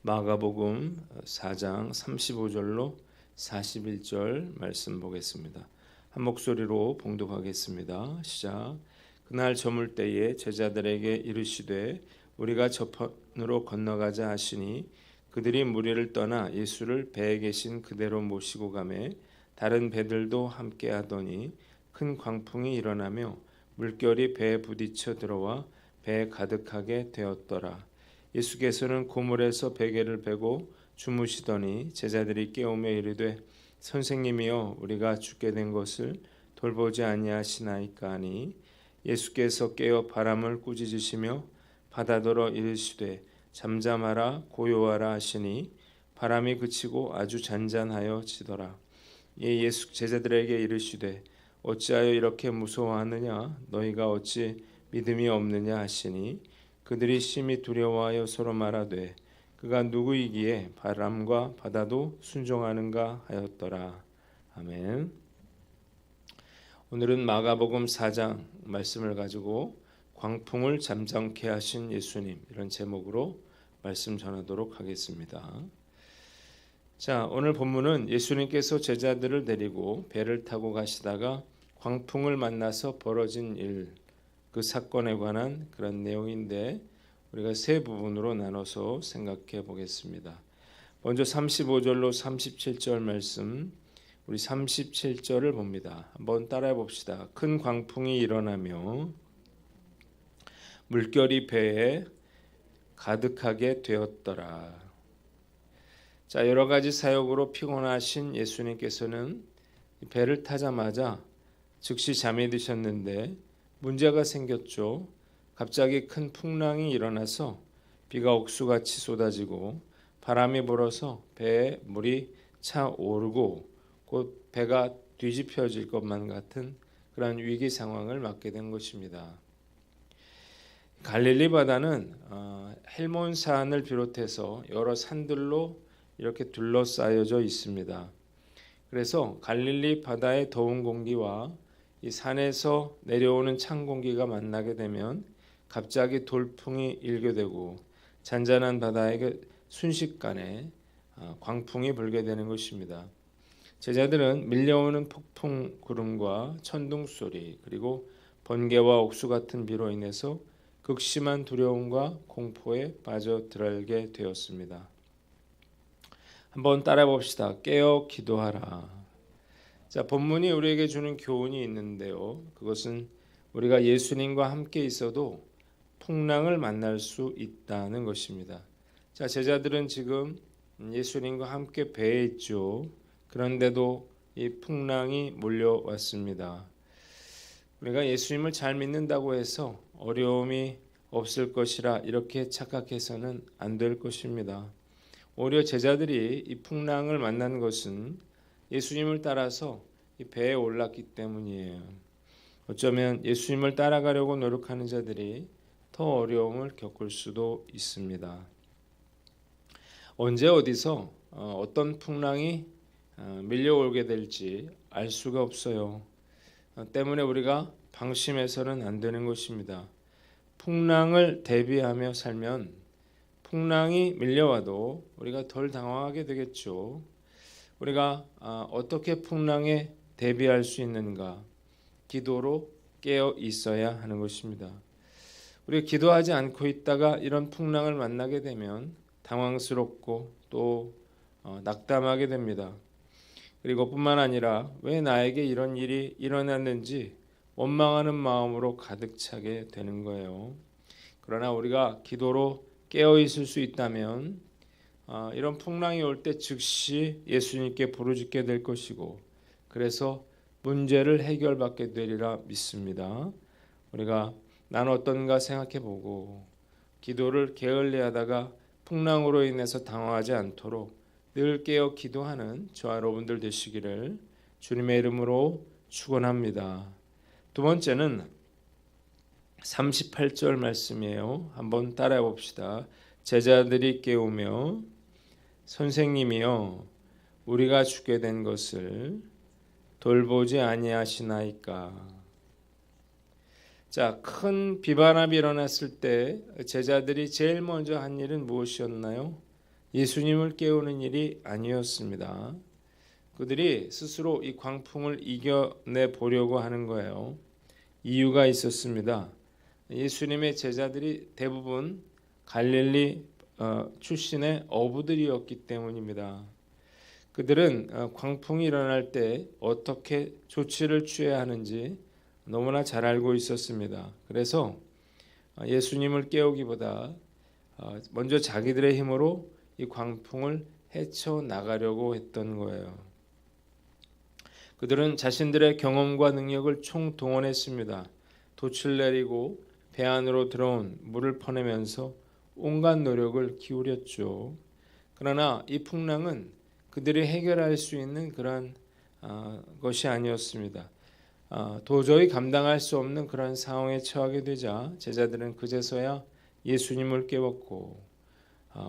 마가복음 4장 35절로 41절 말씀 보겠습니다. 한 목소리로 봉독하겠습니다. 시작. 그날 저물 때에 제자들에게 이르시되 우리가 저편으로 건너가자 하시니 그들이 무리를 떠나 예수를 배에 계신 그대로 모시고 가매 다른 배들도 함께 하더니 큰 광풍이 일어나며 물결이 배에 부딪혀 들어와 배에 가득하게 되었더라. 예수께서는 고물에서 베개를 베고 주무시더니 제자들이 깨우며 이르되 선생님이여 우리가 죽게 된 것을 돌보지 아니하시나이까 하니 예수께서 깨어 바람을 꾸짖으시며 바다더러 이르시되 잠잠하라 고요하라 하시니 바람이 그치고 아주 잔잔하여 지더라. 예수 제자들에게 이르시되 어찌하여 이렇게 무서워하느냐 너희가 어찌 믿음이 없느냐 하시니 그들이 심히 두려워하여 서로 말하되 그가 누구이기에 바람과 바다도 순종하는가 하였더라. 아멘. 오늘은 마가복음 4장 말씀을 가지고 광풍을 잠잠케 하신 예수님, 이런 제목으로 말씀 전하도록 하겠습니다. 자, 오늘 본문은 예수님께서 제자들을 데리고 배를 타고 가시다가 광풍을 만나서 벌어진 일, 그 사건에 관한 그런 내용인데 우리가 세 부분으로 나눠서 생각해 보겠습니다. 먼저 35절로 37절 말씀, 우리 37절을 봅니다. 한번 따라해 봅시다. 큰 광풍이 일어나며 물결이 배에 가득하게 되었더라. 자, 여러 가지 사역으로 피곤하신 예수님께서는 배를 타자마자 즉시 잠이 드셨는데 문제가 생겼죠. 갑자기 큰 풍랑이 일어나서 비가 옥수같이 쏟아지고 바람이 불어서 배에 물이 차 오르고 곧 배가 뒤집혀질 것만 같은 그런 위기 상황을 맞게 된 것입니다. 갈릴리 바다는 헬몬산을 비롯해서 여러 산들로 이렇게 둘러싸여져 있습니다. 그래서 갈릴리 바다의 더운 공기와 이 산에서 내려오는 찬 공기가 만나게 되면 갑자기 돌풍이 일게 되고 잔잔한 바다에게 순식간에 광풍이 불게 되는 것입니다. 제자들은 밀려오는 폭풍 구름과 천둥 소리 그리고 번개와 옥수 같은 비로 인해서 극심한 두려움과 공포에 빠져들게 되었습니다. 한번 따라해 봅시다. 깨어 기도하라. 자, 본문이 우리에게 주는 교훈이 있는데요. 그것은 우리가 예수님과 함께 있어도 풍랑을 만날 수 있다는 것입니다. 자, 제자들은 지금 예수님과 함께 배에 있죠. 그런데도 이 풍랑이 몰려왔습니다. 우리가 예수님을 잘 믿는다고 해서 어려움이 없을 것이라 이렇게 착각해서는 안 될 것입니다. 오히려 제자들이 이 풍랑을 만난 것은 예수님을 따라서 이 배에 올랐기 때문이에요. 어쩌면 예수님을 따라가려고 노력하는 자들이 더 어려움을 겪을 수도 있습니다. 언제 어디서 어떤 풍랑이 밀려오게 될지 알 수가 없어요. 때문에 우리가 방심해서는 안 되는 것입니다. 풍랑을 대비하며 살면 풍랑이 밀려와도 우리가 덜 당황하게 되겠죠. 우리가 어떻게 풍랑에 대비할 수 있는가? 기도로 깨어 있어야 하는 것입니다. 우리가 기도하지 않고 있다가 이런 풍랑을 만나게 되면 당황스럽고 또 낙담하게 됩니다. 그리고 뿐만 아니라 왜 나에게 이런 일이 일어났는지 원망하는 마음으로 가득 차게 되는 거예요. 그러나 우리가 기도로 깨어 있을 수 있다면 이런 풍랑이 올 때 즉시 예수님께 부르짖게 될 것이고 그래서 문제를 해결받게 되리라 믿습니다. 우리가 난 어떤가 생각해보고 기도를 게을리하다가 풍랑으로 인해서 당황하지 않도록 늘 깨어 기도하는 저와 여러분들 되시기를 주님의 이름으로 축원합니다. 두 번째는 38절 말씀이에요. 한번 따라해 봅시다. 제자들이 깨우며 선생님이여 우리가 죽게 된 것을 돌보지 아니하시나이까. 자, 큰 비바람이 일어났을 때 제자들이 제일 먼저 한 일은 무엇이었나요? 예수님을 깨우는 일이 아니었습니다. 그들이 스스로 이 광풍을 이겨내 보려고 하는 거예요. 이유가 있었습니다. 예수님의 제자들이 대부분 갈릴리 출신의 어부들이었기 때문입니다. 그들은 광풍이 일어날 때 어떻게 조치를 취해야 하는지 너무나 잘 알고 있었습니다. 그래서 예수님을 깨우기보다 먼저 자기들의 힘으로 이 광풍을 헤쳐나가려고 했던 거예요. 그들은 자신들의 경험과 능력을 총동원했습니다. 돛을 내리고 배 안으로 들어온 물을 퍼내면서 온갖 노력을 기울였죠. 그러나 이 풍랑은 그들이 해결할 수 있는 그런 것이 아니었습니다. 도저히 감당할 수 없는 그런 상황에 처하게 되자 제자들은 그제서야 예수님을 깨웠고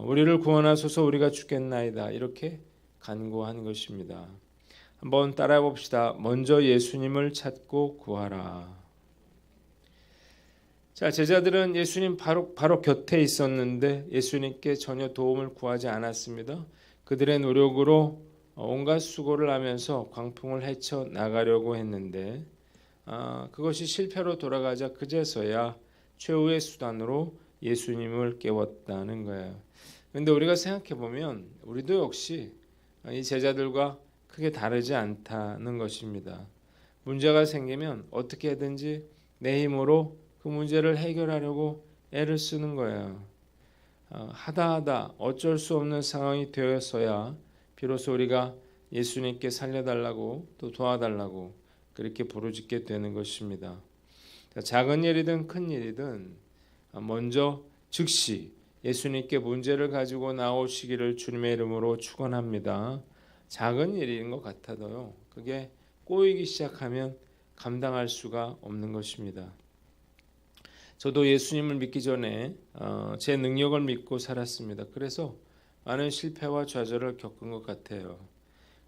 우리를 구원하소서 우리가 죽겠나이다 이렇게 간구한 것입니다. 한번 따라해 봅시다. 먼저 예수님을 찾고 구하라. 자, 제자들은 예수님 바로 곁에 있었는데 예수님께 전혀 도움을 구하지 않았습니다. 그들의 노력으로 온갖 수고를 하면서 광풍을 헤쳐 나가려고 했는데 그것이 실패로 돌아가자 그제서야 최후의 수단으로 예수님을 깨웠다는 거예요. 그런데 우리가 생각해 보면 우리도 역시 이 제자들과 크게 다르지 않다는 것입니다. 문제가 생기면 어떻게든지 내 힘으로 그 문제를 해결하려고 애를 쓰는 거예요. 하다 어쩔 수 없는 상황이 되어서야 비로소 우리가 예수님께 살려달라고 또 도와달라고 그렇게 부르짖게 되는 것입니다. 작은 일이든 큰 일이든 먼저 즉시 예수님께 문제를 가지고 나오시기를 주님의 이름으로 축원합니다. 작은 일인 것 같아도요. 그게 꼬이기 시작하면 감당할 수가 없는 것입니다. 저도 예수님을 믿기 전에 제 능력을 믿고 살았습니다. 그래서 많은 실패와 좌절을 겪은 것 같아요.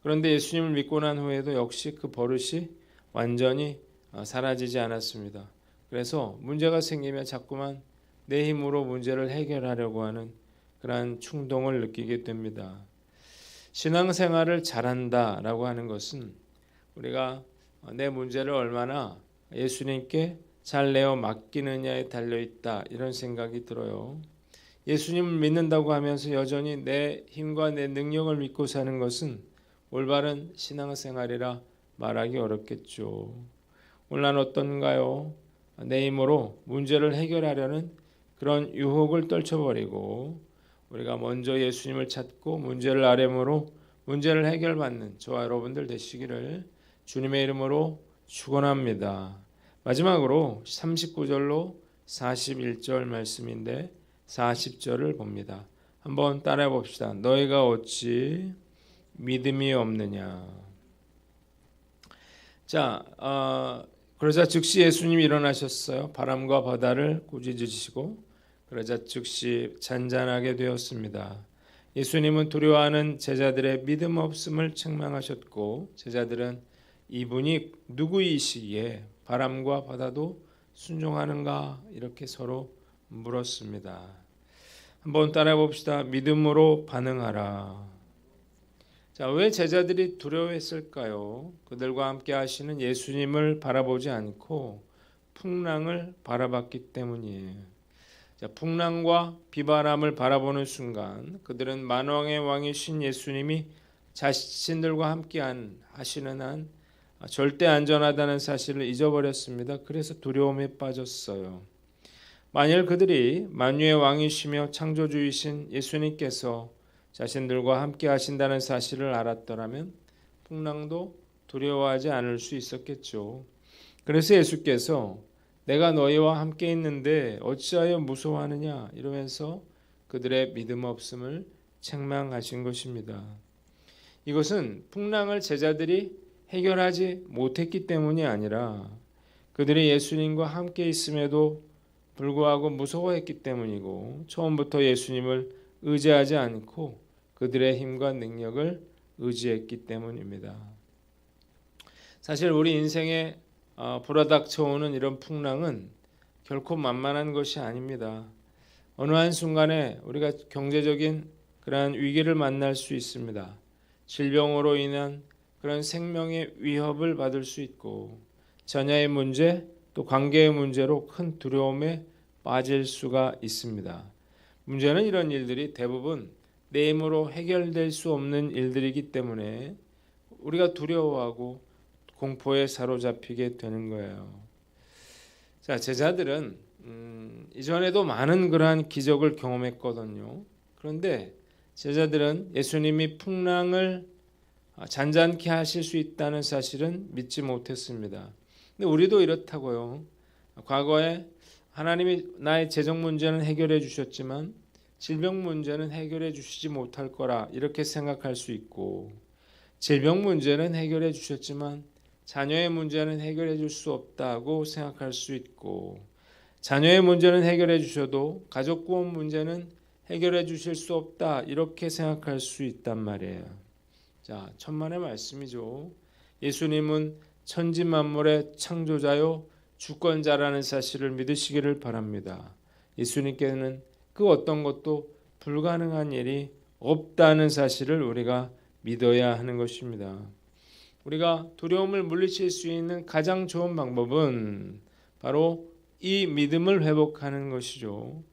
그런데 예수님을 믿고 난 후에도 역시 그 버릇이 완전히 사라지지 않았습니다. 그래서 문제가 생기면 자꾸만 내 힘으로 문제를 해결하려고 하는 그러한 충동을 느끼게 됩니다. 신앙생활을 잘한다라고 하는 것은 우리가 내 문제를 얼마나 예수님께 잘 내어 맡기느냐에 달려있다 이런 생각이 들어요. 예수님을 믿는다고 하면서 여전히 내 힘과 내 능력을 믿고 사는 것은 올바른 신앙생활이라 말하기 어렵겠죠. 오늘 난 어떤가요? 내 힘으로 문제를 해결하려는 그런 유혹을 떨쳐버리고 우리가 먼저 예수님을 찾고 문제를 아뢰므로 문제를 해결받는 저와 여러분들 되시기를 주님의 이름으로 축원합니다. 마지막으로 39절로 41절 말씀인데 40절을 봅니다. 한번 따라해 봅시다. 너희가 어찌 믿음이 없느냐. 자, 그러자 즉시 예수님이 일어나셨어요. 바람과 바다를 꾸짖으시고 그러자 즉시 잔잔하게 되었습니다. 예수님은 두려워하는 제자들의 믿음 없음을 책망하셨고 제자들은 이분이 누구이시기에 바람과 바다도 순종하는가 이렇게 서로 물었습니다. 한번 따라해 봅시다. 믿음으로 반응하라. 자, 왜 제자들이 두려워했을까요? 그들과 함께 하시는 예수님을 바라보지 않고 풍랑을 바라봤기 때문이에요. 자, 풍랑과 비바람을 바라보는 순간 그들은 만왕의 왕이신 예수님이 자신들과 함께 하시는 한 절대 안전하다는 사실을 잊어버렸습니다. 그래서 두려움에 빠졌어요. 만일 그들이 만유의 왕이시며 창조주이신 예수님께서 자신들과 함께 하신다는 사실을 알았더라면 풍랑도 두려워하지 않을 수 있었겠죠. 그래서 예수께서 내가 너희와 함께 있는데 어찌하여 무서워하느냐 이러면서 그들의 믿음 없음을 책망하신 것입니다. 이것은 풍랑을 제자들이 해결하지 못했기 때문이 아니라 그들이 예수님과 함께 있음에도 불구하고 무서워했기 때문이고 처음부터 예수님을 의지하지 않고 그들의 힘과 능력을 의지했기 때문입니다. 사실 우리 인생에 불어닥쳐오는 이런 풍랑은 결코 만만한 것이 아닙니다. 어느 한순간에 우리가 경제적인 그러한 위기를 만날 수 있습니다. 질병으로 인한 그런 생명의 위협을 받을 수 있고 자녀의 문제 또 관계의 문제로 큰 두려움에 빠질 수가 있습니다. 문제는 이런 일들이 대부분 내 힘으로 해결될 수 없는 일들이기 때문에 우리가 두려워하고 공포에 사로잡히게 되는 거예요. 자, 제자들은 이전에도 많은 그러한 기적을 경험했거든요. 그런데 제자들은 예수님이 풍랑을 잔잔케 하실 수 있다는 사실은 믿지 못했습니다. 근데 우리도 이렇다고요. 과거에 하나님이 나의 재정 문제는 해결해 주셨지만 질병 문제는 해결해 주시지 못할 거라 이렇게 생각할 수 있고, 질병 문제는 해결해 주셨지만 자녀의 문제는 해결해 줄 수 없다고 생각할 수 있고, 자녀의 문제는 해결해 주셔도 가족 구원 문제는 해결해 주실 수 없다 이렇게 생각할 수 있단 말이에요. 자, 천만의 말씀이죠. 예수님은 천지 만물의 창조자요 주권자라는 사실을 믿으시기를 바랍니다. 예수님께는 그 어떤 것도 불가능한 일이 없다는 사실을 우리가 믿어야 하는 것입니다. 우리가 두려움을 물리칠 수 있는 가장 좋은 방법은 바로 이 믿음을 회복하는 것이죠.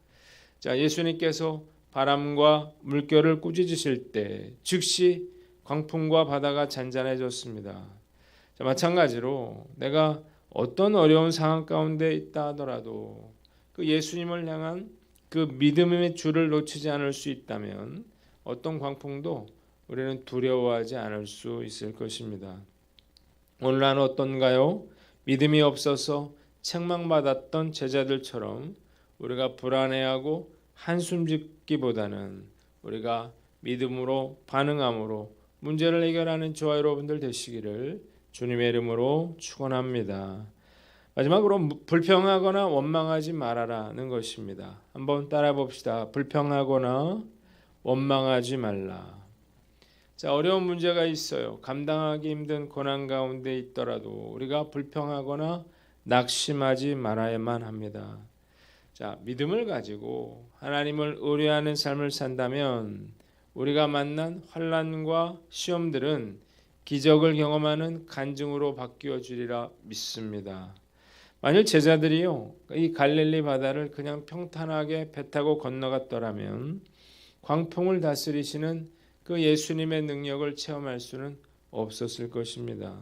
자, 예수님께서 바람과 물결을 꾸짖으실 때 즉시 광풍과 바다가 잔잔해졌습니다. 자, 마찬가지로 내가 어떤 어려운 상황 가운데 있다 하더라도 그 예수님을 향한 그 믿음의 줄을 놓치지 않을 수 있다면 어떤 광풍도 우리는 두려워하지 않을 수 있을 것입니다. 오늘날 어떤가요? 믿음이 없어서 책망받았던 제자들처럼 우리가 불안해하고 한숨 짓기보다는 우리가 믿음으로 반응함으로 문제를 해결하는 저와 여러분들 되시기를 주님의 이름으로 축원합니다. 마지막으로 불평하거나 원망하지 말아라는 것입니다. 한번 따라 봅시다. 불평하거나 원망하지 말라. 자, 어려운 문제가 있어요. 감당하기 힘든 고난 가운데 있더라도 우리가 불평하거나 낙심하지 말아야만 합니다. 자, 믿음을 가지고 하나님을 의뢰하는 삶을 산다면 우리가 만난 환난과 시험들은 기적을 경험하는 간증으로 바뀌어 주리라 믿습니다. 만일 제자들이요, 이 갈릴리 바다를 그냥 평탄하게 배 타고 건너갔더라면 광풍을 다스리시는 그 예수님의 능력을 체험할 수는 없었을 것입니다.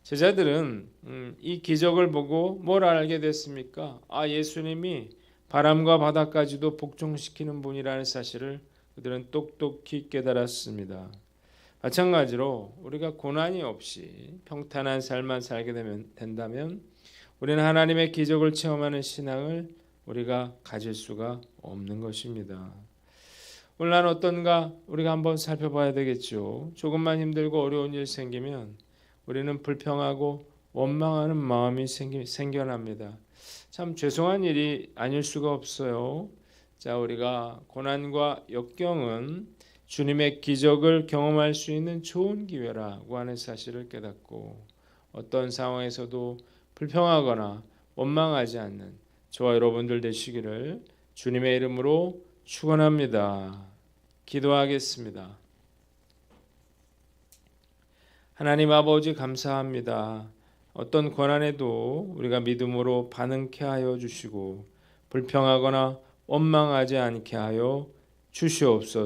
제자들은 이 기적을 보고 뭘 알게 됐습니까? 예수님이 바람과 바다까지도 복종시키는 분이라는 사실을 그들은 똑똑히 깨달았습니다. 마찬가지로 우리가 고난이 없이 평탄한 삶만 살게 된다면 우리는 하나님의 기적을 체험하는 신앙을 우리가 가질 수가 없는 것입니다. 오늘 어떤가 우리가 한번 살펴봐야 되겠죠. 조금만 힘들고 어려운 일 생기면 우리는 불평하고 원망하는 마음이 생겨납니다. 참 죄송한 일이 아닐 수가 없어요. 자, 우리가 고난과 역경은 주님의 기적을 경험할 수 있는 좋은 기회라고 하는 사실을 깨닫고 어떤 상황에서도 불평하거나 원망하지 않는 저와 여러분들 되시기를 주님의 이름으로 축원합니다. 기도하겠습니다. 하나님 아버지 감사합니다. 어떤 고난에도 우리가 믿음으로 반응케 하여 주시고 불평하거나 원망하지 않게 하여 주시옵소서.